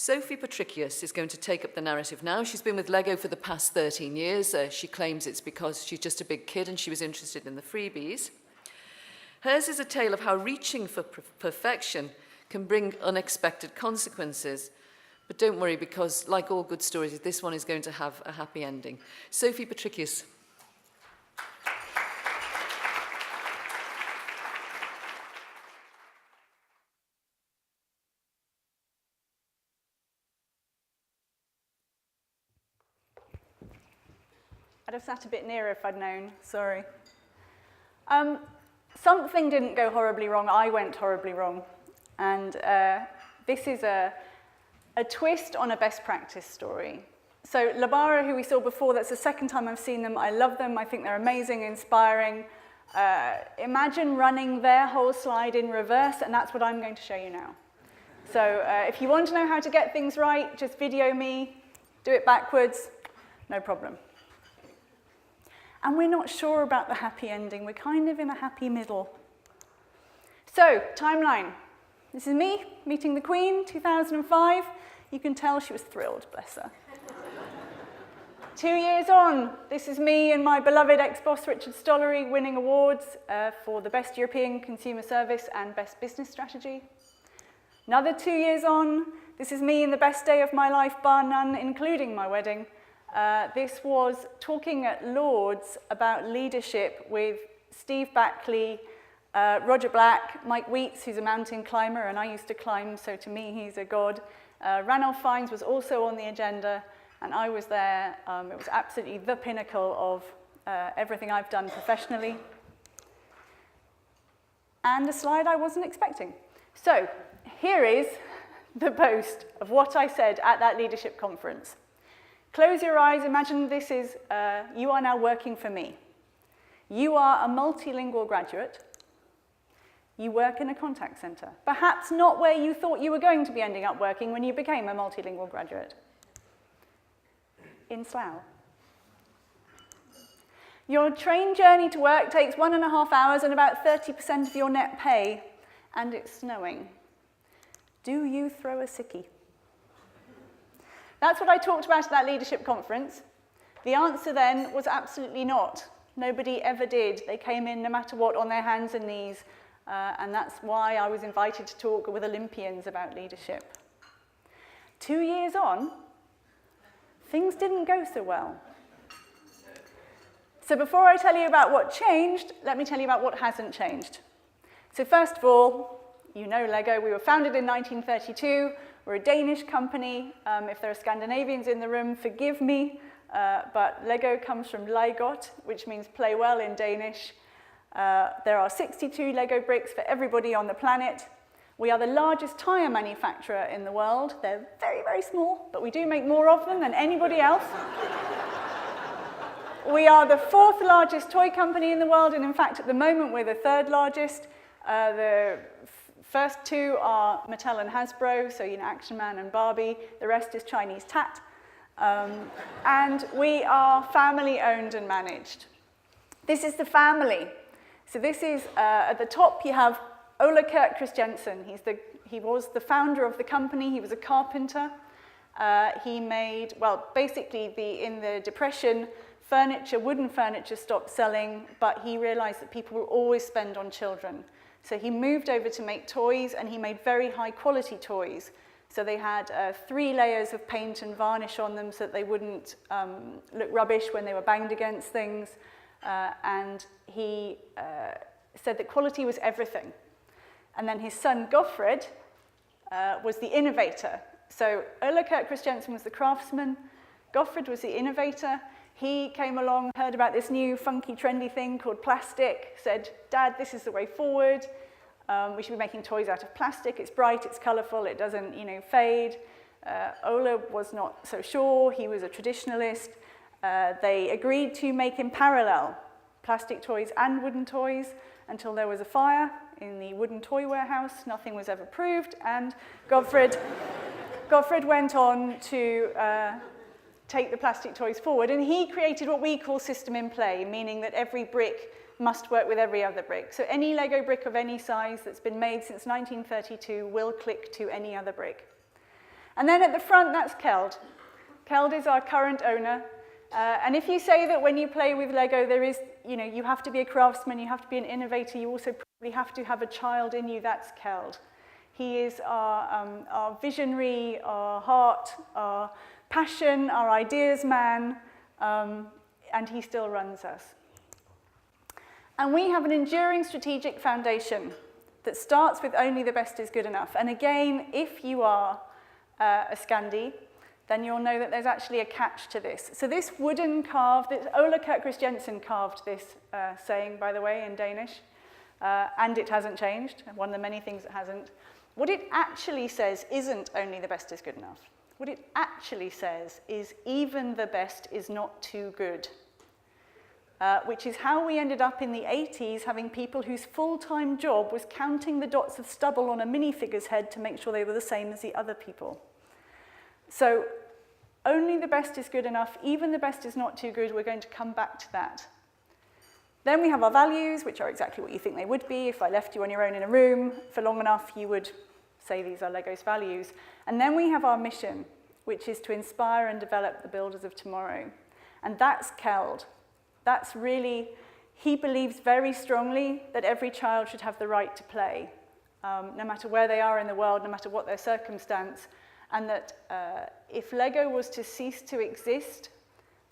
Sophie Patrikios is going to take up the narrative now. She's been with Lego for the past 13 years. She claims it's because she's just a big kid and she was interested in the freebies. Hers is a tale of how reaching for perfection can bring unexpected consequences. But don't worry, because like all good stories, this one is going to have a happy ending. Sophie Patrikios. I'd have sat a bit nearer if I'd known, sorry. Something didn't go horribly wrong, I went horribly wrong. And this is a twist on a best practice story. So Labara, who we saw before, that's the second time I've seen them. I love them, I think they're amazing, inspiring. Imagine running their whole slide in reverse, and that's what I'm going to show you now. So if you want to know how to get things right, just video me, do it backwards, no problem. And we're not sure about the happy ending. We're kind of in a happy middle. So, timeline. This is me meeting the Queen, 2005. You can tell she was thrilled, bless her. 2 years on, this is me and my beloved ex-boss Richard Stollery winning awards for the Best European Consumer Service and Best Business Strategy. Another 2 years on, this is me in the best day of my life, bar none, including my wedding. This was talking at Lord's about leadership with Steve Backley, Roger Black, Mike Wheats, who's a mountain climber, and I used to climb, so to me he's a god. Ranulph Fiennes was also on the agenda, and I was there. It was absolutely the pinnacle of everything I've done professionally. And a slide I wasn't expecting. So here is the post of what I said at that leadership conference. Close your eyes, imagine this is, you are now working for me. You are a multilingual graduate. You work in a contact center. Perhaps not where you thought you were going to be ending up working when you became a multilingual graduate. In Slough. Your train journey to work takes 1.5 hours and about 30% of your net pay, and it's snowing. Do you throw a sickie? That's what I talked about at that leadership conference. The answer then was absolutely not. Nobody ever did. They came in no matter what on their hands and knees, and that's why I was invited to talk with Olympians about leadership. 2 years on, things didn't go so well. So before I tell you about what changed, let me tell you about what hasn't changed. So first of all, you know Lego. We were founded in 1932. We're a Danish company. If there are Scandinavians in the room, forgive me, but Lego comes from legot, which means play well in Danish. There are 62 Lego bricks for everybody on the planet. We are the largest tire manufacturer in the world. They're very, very small, but we do make more of them than anybody else. We are the 4th largest toy company in the world, and in fact, at the moment, we're the 3rd largest. The first 2 are Mattel and Hasbro, so Action Man and Barbie. The rest is Chinese tat. And we are family owned and managed. This is the family. So this is, at the top you have Ole Kirk Christiansen. He was the founder of the company. He was a carpenter. He made, well, basically in the Depression, wooden furniture stopped selling, but he realized that people will always spend on children. So he moved over to make toys, and he made very high quality toys. So they had 3 layers of paint and varnish on them so that they wouldn't look rubbish when they were banged against things. And he said that quality was everything. And then his son, Gottfried, was the innovator. So Ole Kirk Christiansen was the craftsman. Gottfried was the innovator. He came along, heard about this new funky trendy thing called plastic, said, Dad, this is the way forward. We should be making toys out of plastic. It's bright, it's colorful, it doesn't, fade. Ole was not so sure. He was a traditionalist. They agreed to make in parallel plastic toys and wooden toys until there was a fire in the wooden toy warehouse. Nothing was ever proved, and Gottfried went on to take the plastic toys forward, and he created what we call system in play, meaning that every brick must work with every other brick. So any Lego brick of any size that's been made since 1932 will click to any other brick. And then at the front, that's Keld. Keld is our current owner. And if you say that when you play with Lego, there is, you have to be a craftsman, you have to be an innovator, you also probably have to have a child in you, that's Keld. He is our visionary, our heart, our passion, our ideas man, and he still runs us. And we have an enduring strategic foundation that starts with only the best is good enough. And again, if you are a Scandi, then you'll know that there's actually a catch to this. So this wooden carved, Ola Kirk-Christiansen carved this saying, by the way, in Danish, and it hasn't changed, one of the many things it hasn't. What it actually says isn't only the best is good enough. What it actually says is even the best is not too good, which is how we ended up in the 80s having people whose full-time job was counting the dots of stubble on a minifigure's head to make sure they were the same as the other people. So only the best is good enough, even the best is not too good. We're going to come back to that. Then we have our values, which are exactly what you think they would be. If I left you on your own in a room for long enough, you would say these are Lego's values. And then we have our mission, which is to inspire and develop the builders of tomorrow. And that's Keld. That's really, he believes very strongly that every child should have the right to play, no matter where they are in the world, no matter what their circumstance, and that if Lego was to cease to exist,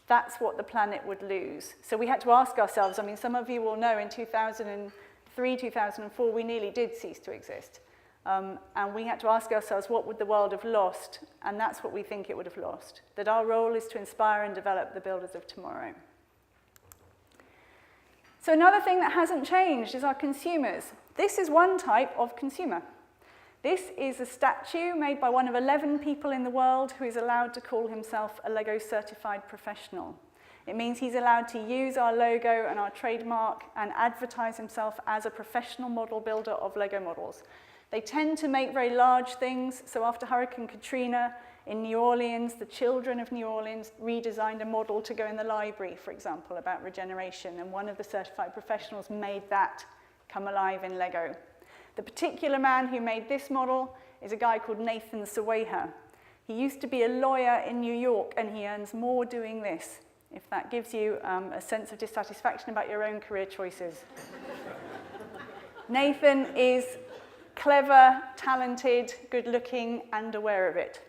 that's what the planet would lose. So we had to ask ourselves, I mean, some of you will know in 2003, 2004, we nearly did cease to exist. And we had to ask ourselves, what would the world have lost? And that's what we think it would have lost, that our role is to inspire and develop the builders of tomorrow. So another thing that hasn't changed is our consumers. This is one type of consumer. This is a statue made by one of 11 people in the world who is allowed to call himself a Lego certified professional. It means he's allowed to use our logo and our trademark and advertise himself as a professional model builder of Lego models. They tend to make very large things, so after Hurricane Katrina in New Orleans, the children of New Orleans redesigned a model to go in the library, for example, about regeneration, and one of the certified professionals made that come alive in Lego. The particular man who made this model is a guy called Nathan Saweha. He used to be a lawyer in New York, and he earns more doing this, if that gives you a sense of dissatisfaction about your own career choices. Nathan is clever, talented, good-looking, and aware of it.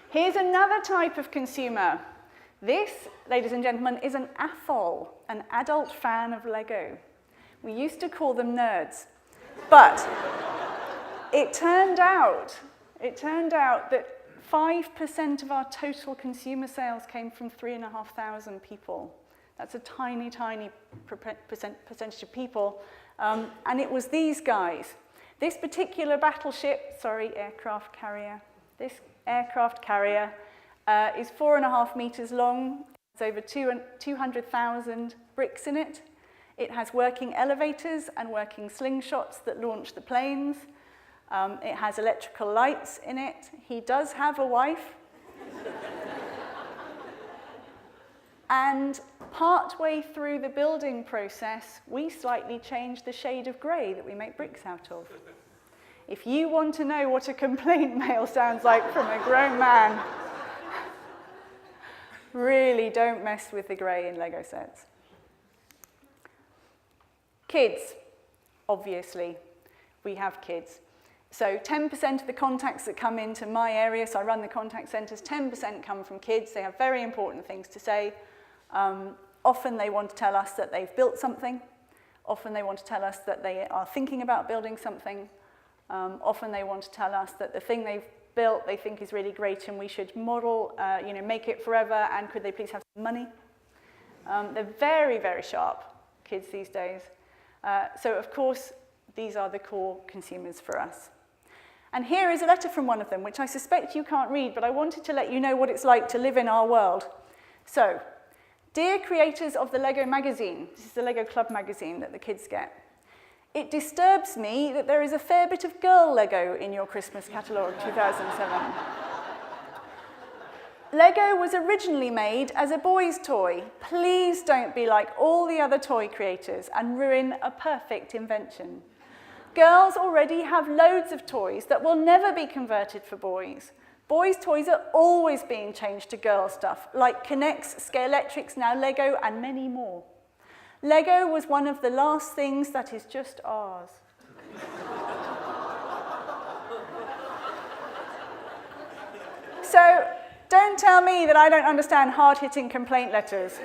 Here's another type of consumer. This, ladies and gentlemen, is an AFOL, an adult fan of Lego. We used to call them nerds, but it turned out that 5% of our total consumer sales came from 3,500 people. That's a tiny, tiny percentage of people, and it was these guys. This particular battleship, aircraft carrier, this aircraft carrier is 4.5 meters long. It's over 200,000 bricks in it. It has working elevators and working slingshots that launch the planes. It has electrical lights in it. He does have a wife. And partway through the building process, we slightly changed the shade of grey that we make bricks out of. If you want to know what a complaint mail sounds like from a grown man, really don't mess with the grey in Lego sets. Kids, obviously, we have kids. So 10% of the contacts that come into my area, so I run the contact centres, 10% come from kids. They have very important things to say. Often they want to tell us that they've built something. Often they want to tell us that they are thinking about building something. Often they want to tell us that the thing they've built they think is really great and we should model, make it forever, and could they please have some money? They're very, very sharp, kids these days. So of course, these are the core consumers for us. And here is a letter from one of them, which I suspect you can't read, but I wanted to let you know what it's like to live in our world. So, dear creators of the Lego magazine, this is the Lego Club magazine that the kids get. It disturbs me that there is a fair bit of girl Lego in your Christmas catalogue 2007. Lego was originally made as a boy's toy. Please don't be like all the other toy creators and ruin a perfect invention. Girls already have loads of toys that will never be converted for boys. Boys' toys are always being changed to girl stuff, like K'NEX, Scalextrics, now Lego, and many more. Lego was one of the last things that is just ours. So, don't tell me that I don't understand hard-hitting complaint letters.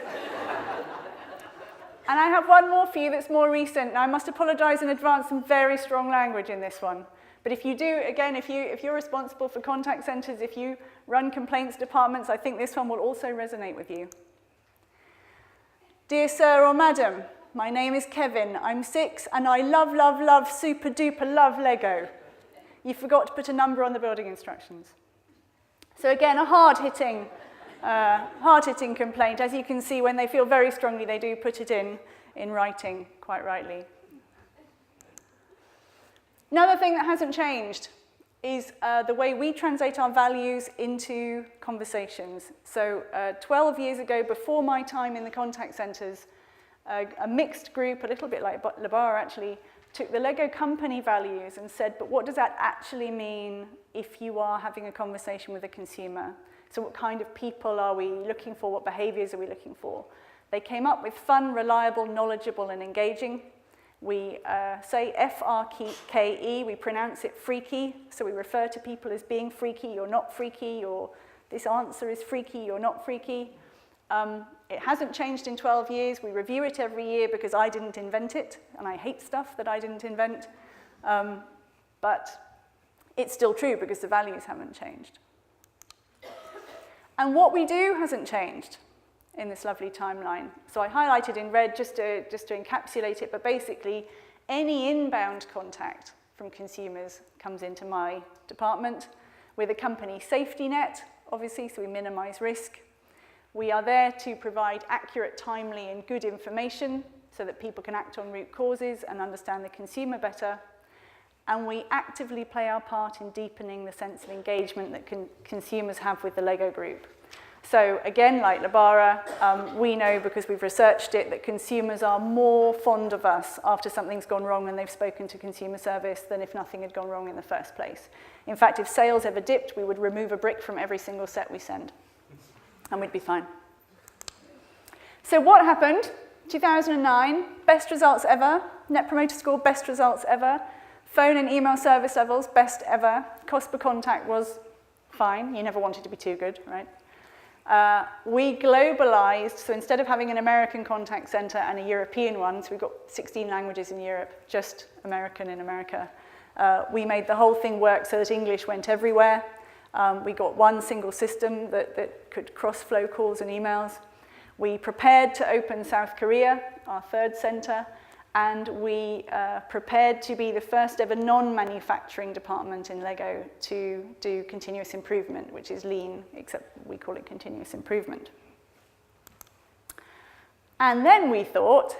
And I have one more for you that's more recent. Now, I must apologize in advance, some very strong language in this one. But if you do, again, if you're responsible for contact centers, if you run complaints departments, I think this one will also resonate with you. Dear sir or madam, my name is Kevin. I'm 6 and I love, love, love, super duper love Lego. You forgot to put a number on the building instructions. So again, a hard-hitting complaint. As you can see, when they feel very strongly, they do put it in writing, quite rightly. Another thing that hasn't changed is the way we translate our values into conversations. So 12 years ago, before my time in the contact centres, a mixed group, a little bit like Labar actually, took the Lego company values and said, but what does that actually mean if you are having a conversation with a consumer? So what kind of people are we looking for? What behaviours are we looking for? They came up with fun, reliable, knowledgeable, and engaging. We say F-R-K-E, we pronounce it freaky, so we refer to people as being freaky, you're not freaky, or this answer is freaky, you're not freaky. It hasn't changed in 12 years. We review it every year because I didn't invent it, and I hate stuff that I didn't invent. But it's still true because the values haven't changed. And what we do hasn't changed in this lovely timeline. So I highlighted in red just to encapsulate it, but basically any inbound contact from consumers comes into my department with a company safety net, obviously, so we minimize risk. We are there to provide accurate, timely, and good information so that people can act on root causes and understand the consumer better. And we actively play our part in deepening the sense of engagement that consumers have with the Lego group. So again, like Labara, we know because we've researched it that consumers are more fond of us after something's gone wrong and they've spoken to consumer service than if nothing had gone wrong in the first place. In fact, if sales ever dipped, we would remove a brick from every single set we send. And we'd be fine. So what happened? 2009, best results ever. Net Promoter Score, best results ever. Phone and email service levels, best ever. Cost per contact was fine. You never wanted to be too good, right? We globalized, so instead of having an American contact center and a European one, so we've got 16 languages in Europe, just American in America, we made the whole thing work so that English went everywhere. We got one single system that could cross-flow calls and emails. We prepared to open South Korea, our third center, and we prepared to be the first ever non-manufacturing department in Lego to do continuous improvement, which is lean, except we call it continuous improvement. And then we thought,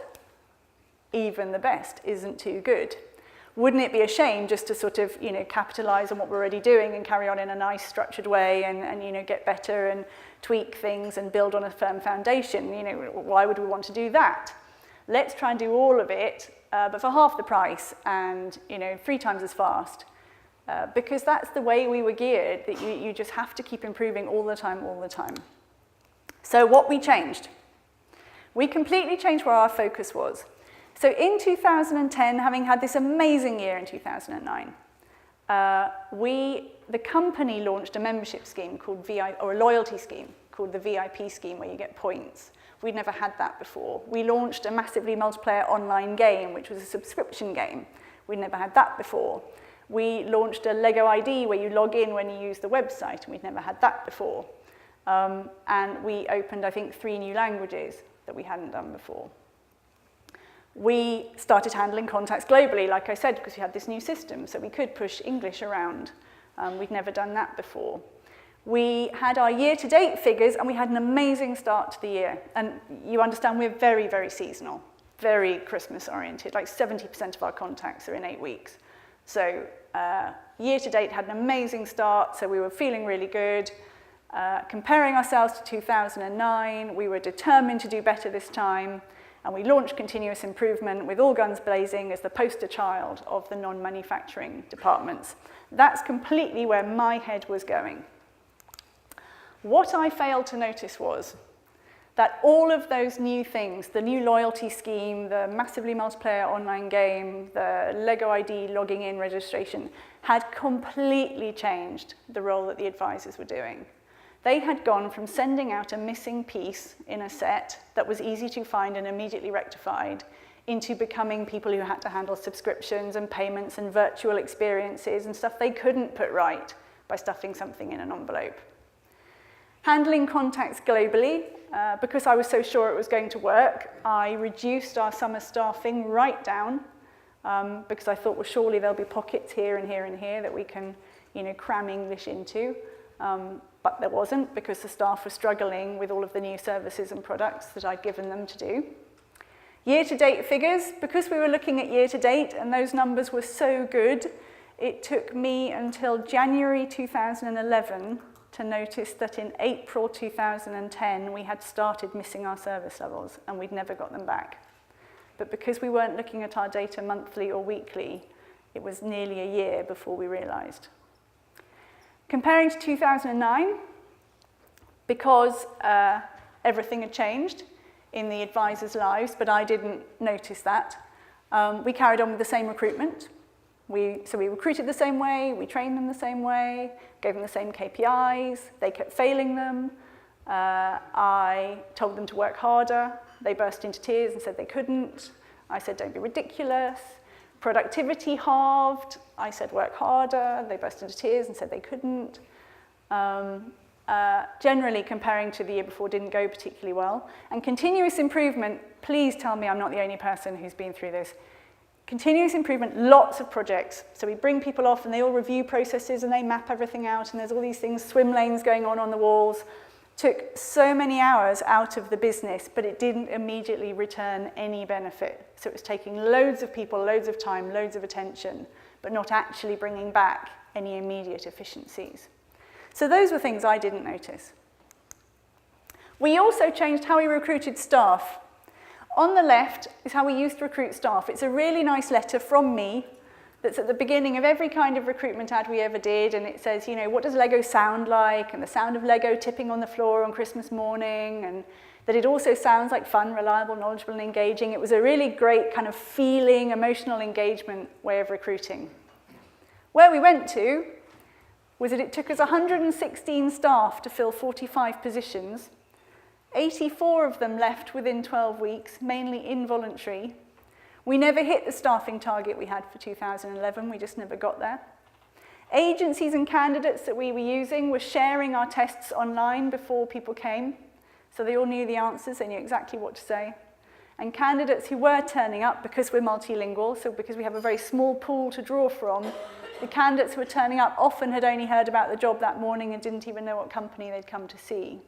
even the best isn't too good. Wouldn't it be a shame just to sort of, capitalize on what we're already doing and carry on in a nice structured way and get better and tweak things and build on a firm foundation? Why would we want to do that? Let's try and do all of it, but for half the price and 3 times as fast. Because that's the way we were geared, that you just have to keep improving all the time. So what we changed? We completely changed where our focus was. So in 2010, having had this amazing year in 2009, the company launched a membership scheme called or a loyalty scheme called the VIP scheme, where you get points. We'd never had that before. We launched a massively multiplayer online game, which was a subscription game. We'd never had that before. We launched a Lego ID where you log in when you use the website, and we'd never had that before. And we opened, I think, 3 new languages that we hadn't done before. We started handling contacts globally, like I said, because we had this new system, so we could push English around. We'd never done that before. We had our year-to-date figures, and we had an amazing start to the year. And you understand we're very, very seasonal, very Christmas-oriented. Like 70% of our contacts are in 8 weeks. So year-to-date had an amazing start, so we were feeling really good. Comparing ourselves to 2009, we were determined to do better this time. And we launched continuous improvement with all guns blazing as the poster child of the non-manufacturing departments. That's completely where my head was going. What I failed to notice was that all of those new things, the new loyalty scheme, the massively multiplayer online game, the Lego ID logging in registration, had completely changed the role that the advisors were doing. They had gone from sending out a missing piece in a set that was easy to find and immediately rectified into becoming people who had to handle subscriptions and payments and virtual experiences and stuff they couldn't put right by stuffing something in an envelope. Handling contacts globally, because I was so sure it was going to work, I reduced our summer staffing right down because I thought, well, surely there'll be pockets here and here and here that we can, cram English into. But there wasn't, because the staff were struggling with all of the new services and products that I'd given them to do. Year-to-date figures, because we were looking at year-to-date and those numbers were so good, it took me until January 2011 to notice that in April 2010 we had started missing our service levels and we'd never got them back. But because we weren't looking at our data monthly or weekly, it was nearly a year before we realized. Comparing to 2009, because everything had changed in the advisors' lives, but I didn't notice that, we carried on with the same recruitment. So we recruited the same way, we trained them the same way, gave them the same KPIs, they kept failing them. I told them to work harder. They burst into tears and said they couldn't. I said, don't be ridiculous. Productivity halved. I said, work harder. They burst into tears and said they couldn't. Generally, comparing to the year before, didn't go particularly well. And continuous improvement, please tell me I'm not the only person who's been through this. Continuous improvement, lots of projects. So we bring people off and they all review processes and they map everything out and there's all these things, swim lanes going on the walls. Took so many hours out of the business, but it didn't immediately return any benefit. So it was taking loads of people, loads of time, loads of attention, but not actually bringing back any immediate efficiencies. So those were things I didn't notice. We also changed how we recruited staff. On the left is how we used to recruit staff. It's a really nice letter from me that's at the beginning of every kind of recruitment ad we ever did, and it says, what does Lego sound like, and the sound of Lego tipping on the floor on Christmas morning, and that it also sounds like fun, reliable, knowledgeable, and engaging. It was a really great kind of feeling, emotional engagement way of recruiting. Where we went to was that it took us 116 staff to fill 45 positions. 84 of them left within 12 weeks, mainly involuntary. We never hit the staffing target we had for 2011, we just never got there. Agencies and candidates that we were using were sharing our tests online before people came, so they all knew the answers, they knew exactly what to say. And candidates who were turning up, because we're multilingual, so because we have a very small pool to draw from, the candidates who were turning up often had only heard about the job that morning and didn't even know what company they'd come to see.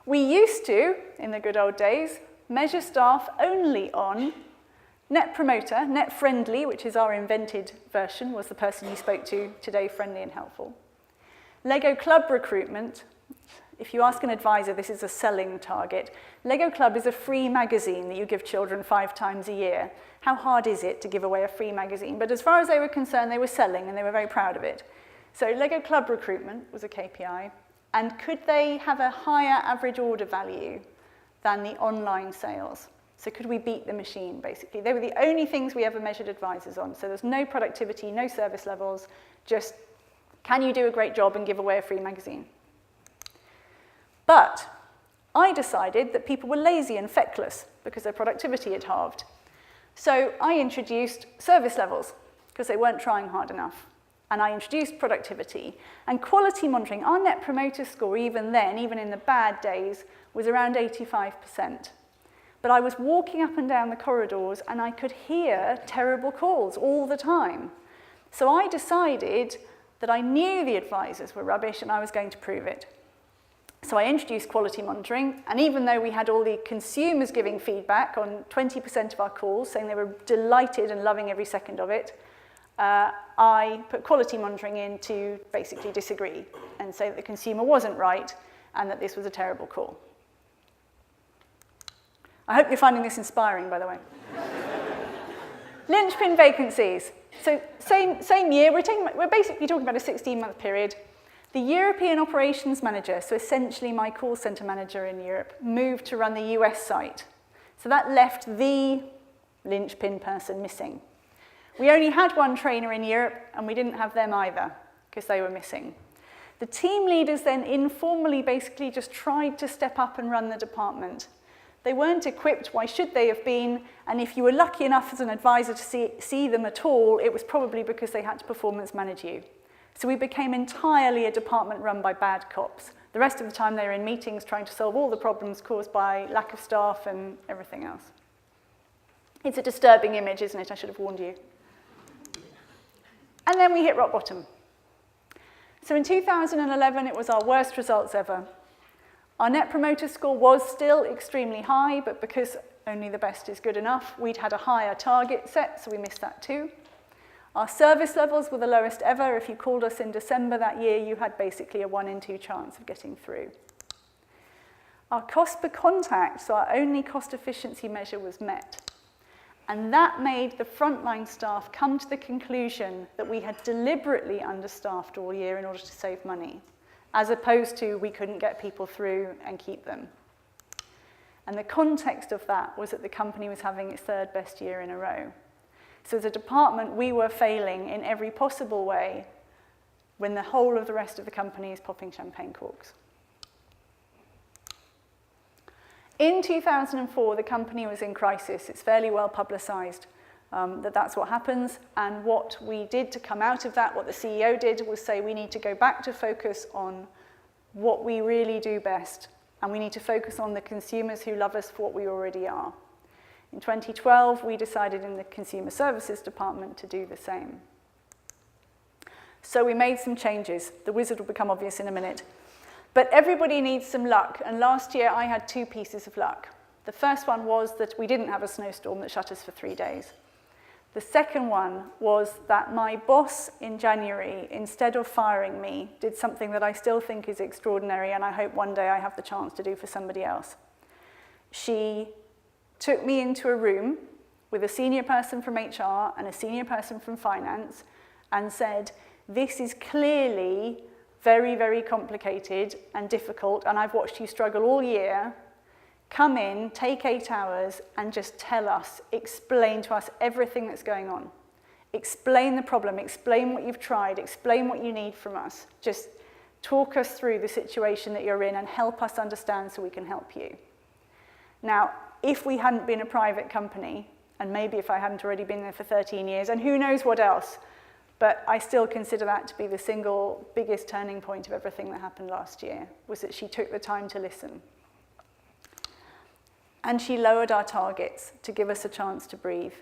We used to, in the good old days, measure staff only on Net Promoter, Net Friendly, which is our invented version, was the person you spoke to today, friendly and helpful. Lego Club recruitment, if you ask an advisor, this is a selling target. Lego Club is a free magazine that you give children 5 times a year. How hard is it to give away a free magazine? But as far as they were concerned, they were selling and they were very proud of it. So Lego Club recruitment was a KPI. And could they have a higher average order value than the online sales? So could we beat the machine, basically? They were the only things we ever measured advisors on. So there's no productivity, no service levels, just can you do a great job and give away a free magazine? But I decided that people were lazy and feckless because their productivity had halved. So I introduced service levels because they weren't trying hard enough. And I introduced productivity and quality monitoring. Our Net Promoter Score, even then, even in the bad days, was around 85%. But I was walking up and down the corridors and I could hear terrible calls all the time. So I decided that I knew the advisors were rubbish and I was going to prove it. So I introduced quality monitoring, and even though we had all the consumers giving feedback on 20% of our calls, saying they were delighted and loving every second of it, I put quality monitoring in to basically disagree and say that the consumer wasn't right and that this was a terrible call. I hope you're finding this inspiring, by the way. Linchpin vacancies. So same year, we're basically talking about a 16-month period. The European operations manager, so essentially my call center manager in Europe, moved to run the US site. So that left the linchpin person missing. We only had one trainer in Europe, and we didn't have them either, because they were missing. The team leaders then informally basically just tried to step up and run the department. They weren't equipped, why should they have been? And if you were lucky enough as an advisor to see them at all, it was probably because they had to performance manage you. So we became entirely a department run by bad cops. The rest of the time they were in meetings trying to solve all the problems caused by lack of staff and everything else. It's a disturbing image, isn't it? I should have warned you. And then we hit rock bottom. So in 2011, it was our worst results ever. Our Net Promoter Score was still extremely high, but because only the best is good enough, we'd had a higher target set, so we missed that too. Our service levels were the lowest ever. If you called us in December that year, you had basically a 1 in 2 chance of getting through. Our cost per contact, so our only cost efficiency measure, was met. And that made the frontline staff come to the conclusion that we had deliberately understaffed all year in order to save money, as opposed to we couldn't get people through and keep them. And the context of that was that the company was having its 3rd best year in a row. So as a department, we were failing in every possible way when the whole of the rest of the company is popping champagne corks. In 2004, the company was in crisis. It's fairly well publicized that that's what happens. And what we did to come out of that, what the CEO did, was say we need to go back to focus on what we really do best. And we need to focus on the consumers who love us for what we already are. In 2012, we decided in the Consumer Services Department to do the same. So we made some changes. The wizard will become obvious in a minute. But everybody needs some luck, and last year I had 2 pieces of luck. The first one was that we didn't have a snowstorm that shut us for 3 days. The second one was that my boss in January, instead of firing me, did something that I still think is extraordinary, and I hope one day I have the chance to do for somebody else. She took me into a room with a senior person from HR and a senior person from finance and said, "This is clearly very, very complicated and difficult, and I've watched you struggle all year. Come in, take 8 hours, and just tell us, explain to us everything that's going on. Explain the problem, explain what you've tried, explain what you need from us. Just talk us through the situation that you're in and help us understand so we can help you." Now, if we hadn't been a private company, and maybe if I hadn't already been there for 13 years, and who knows what else, but I still consider that to be the single biggest turning point of everything that happened last year, was that she took the time to listen. And she lowered our targets to give us a chance to breathe.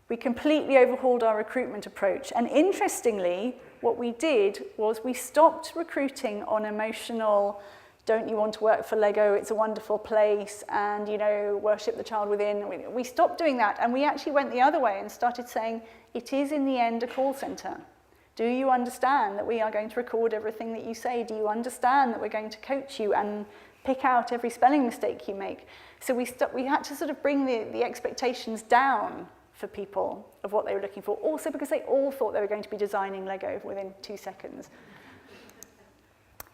We completely overhauled our recruitment approach. And interestingly, what we did was we stopped recruiting on emotional, don't you want to work for Lego, it's a wonderful place, and, you know, worship the child within. We stopped doing that, and we actually went the other way and started saying, it is in the end a call center. Do you understand that we are going to record everything that you say? Do you understand that we're going to coach you and pick out every spelling mistake you make? So we had to sort of bring the expectations down for people of what they were looking for, also because they all thought they were going to be designing Lego within 2 seconds.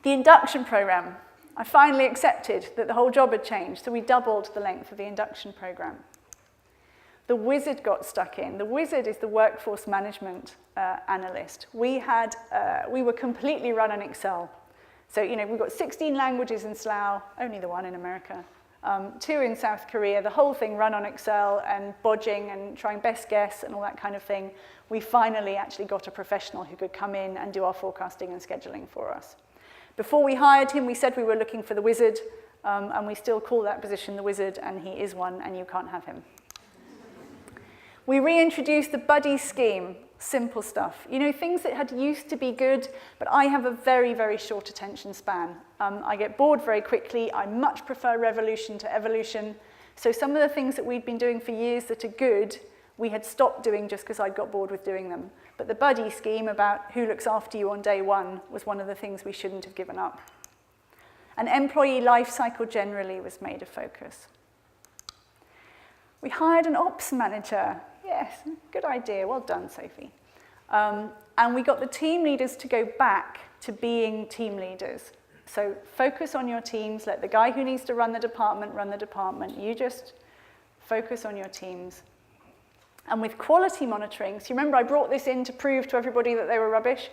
The induction program. I finally accepted that the whole job had changed, so we doubled the length of the induction program. The wizard got stuck in. The wizard is the workforce management analyst. We were completely run on Excel. So, you know, we've got 16 languages in Slough, only the one in America, 2 in South Korea, the whole thing run on Excel and bodging and trying best guess and all that kind of thing. We finally actually got a professional who could come in and do our forecasting and scheduling for us. Before we hired him, we said we were looking for the wizard, and we still call that position the wizard, and he is one, and you can't have him. We reintroduced the buddy scheme, simple stuff. You know, things that had used to be good, but I have a very, very short attention span. I get bored very quickly. I much prefer revolution to evolution. So some of the things that we'd been doing for years that are good, we had stopped doing just because I'd got bored with doing them. But the buddy scheme about who looks after you on day one was one of the things we shouldn't have given up. And employee life cycle generally was made a focus. We hired an ops manager. Yes, good idea. Well done, Sophie. And we got the team leaders to go back to being team leaders. So focus on your teams. Let the guy who needs to run the department run the department. You just focus on your teams. And with quality monitoring, so you remember I brought this in to prove to everybody that they were rubbish.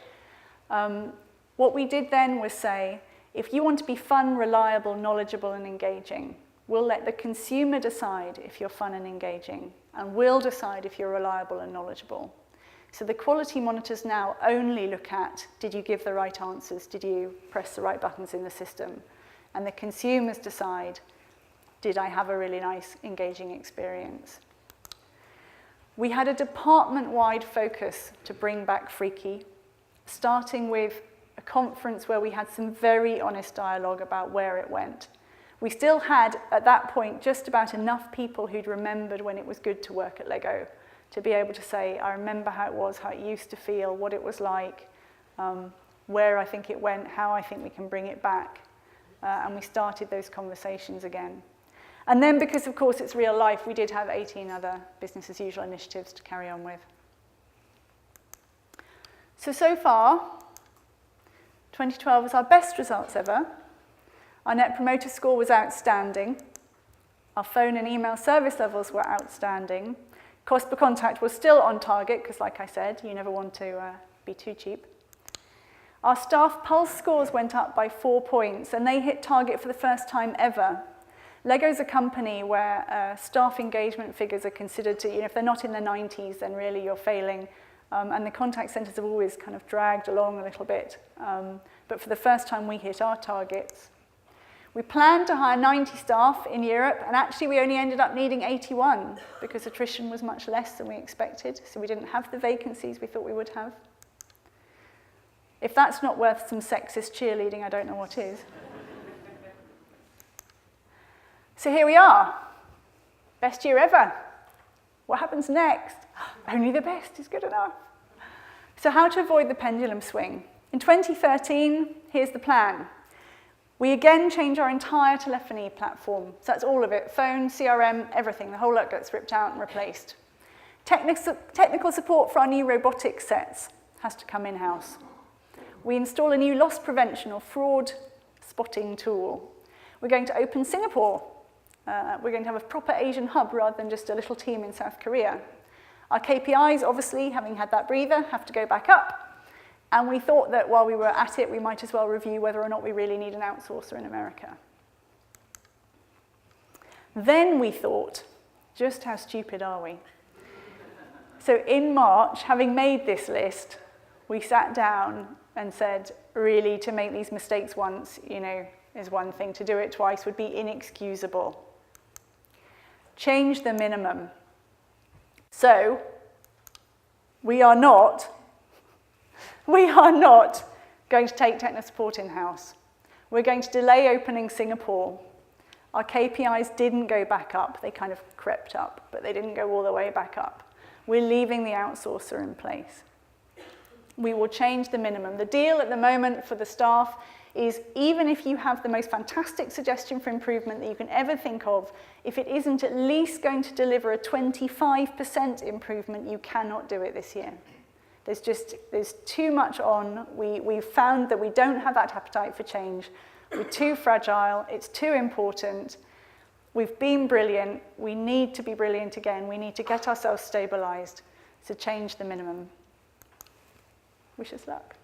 What we did then was say, if you want to be fun, reliable, knowledgeable, and engaging, we'll let the consumer decide if you're fun and engaging, and we'll decide if you're reliable and knowledgeable. So the quality monitors now only look at, did you give the right answers? Did you press the right buttons in the system? And the consumers decide, did I have a really nice, engaging experience? We had a department-wide focus to bring back Freaky, starting with a conference where we had some very honest dialogue about where it went. We still had, at that point, just about enough people who'd remembered when it was good to work at Lego to be able to say, I remember how it was, how it used to feel, what it was like, where I think it went, how I think we can bring it back. And we started those conversations again. And then, because of course it's real life, we did have 18 other business as usual initiatives to carry on with. So far, 2012 was our best results ever. Our Net Promoter Score was outstanding. Our phone and email service levels were outstanding. Cost per contact was still on target, because like I said, you never want to be too cheap. Our staff pulse scores went up by 4 points, and they hit target for the first time ever. Lego's a company where staff engagement figures are considered to, if they're not in the 90s, then really you're failing. And the contact centres have always kind of dragged along a little bit. But for the first time, we hit our targets. We planned to hire 90 staff in Europe, and actually we only ended up needing 81 because attrition was much less than we expected, so we didn't have the vacancies we thought we would have. If that's not worth some sexist cheerleading, I don't know what is. So here we are, best year ever. What happens next? Only the best is good enough. So how to avoid the pendulum swing? In 2013, here's the plan. We again change our entire telephony platform. So that's all of it, phone, CRM, everything. The whole lot gets ripped out and replaced. Technical support for our new robotics sets has to come in-house. We install a new loss prevention or fraud spotting tool. We're going to open Singapore. We're going to have a proper Asian hub rather than just a little team in South Korea. Our KPIs, obviously, having had that breather, have to go back up. And we thought that while we were at it, we might as well review whether or not we really need an outsourcer in America. Then we thought, just how stupid are we? So in March, having made this list, we sat down and said, really, to make these mistakes once, is one thing. To do it twice would be inexcusable. Change the minimum. So, we are not going to take technical support in-house. We're going to delay opening Singapore. Our KPIs didn't go back up. They kind of crept up, but they didn't go all the way back up. We're leaving the outsourcer in place. We will change the minimum. The deal at the moment for the staff is even if you have the most fantastic suggestion for improvement that you can ever think of, if it isn't at least going to deliver a 25% improvement, you cannot do it this year. There's too much on. We've found that we don't have that appetite for change. We're too fragile. It's too important. We've been brilliant. We need to be brilliant again. We need to get ourselves stabilized. So change the minimum. Wish us luck.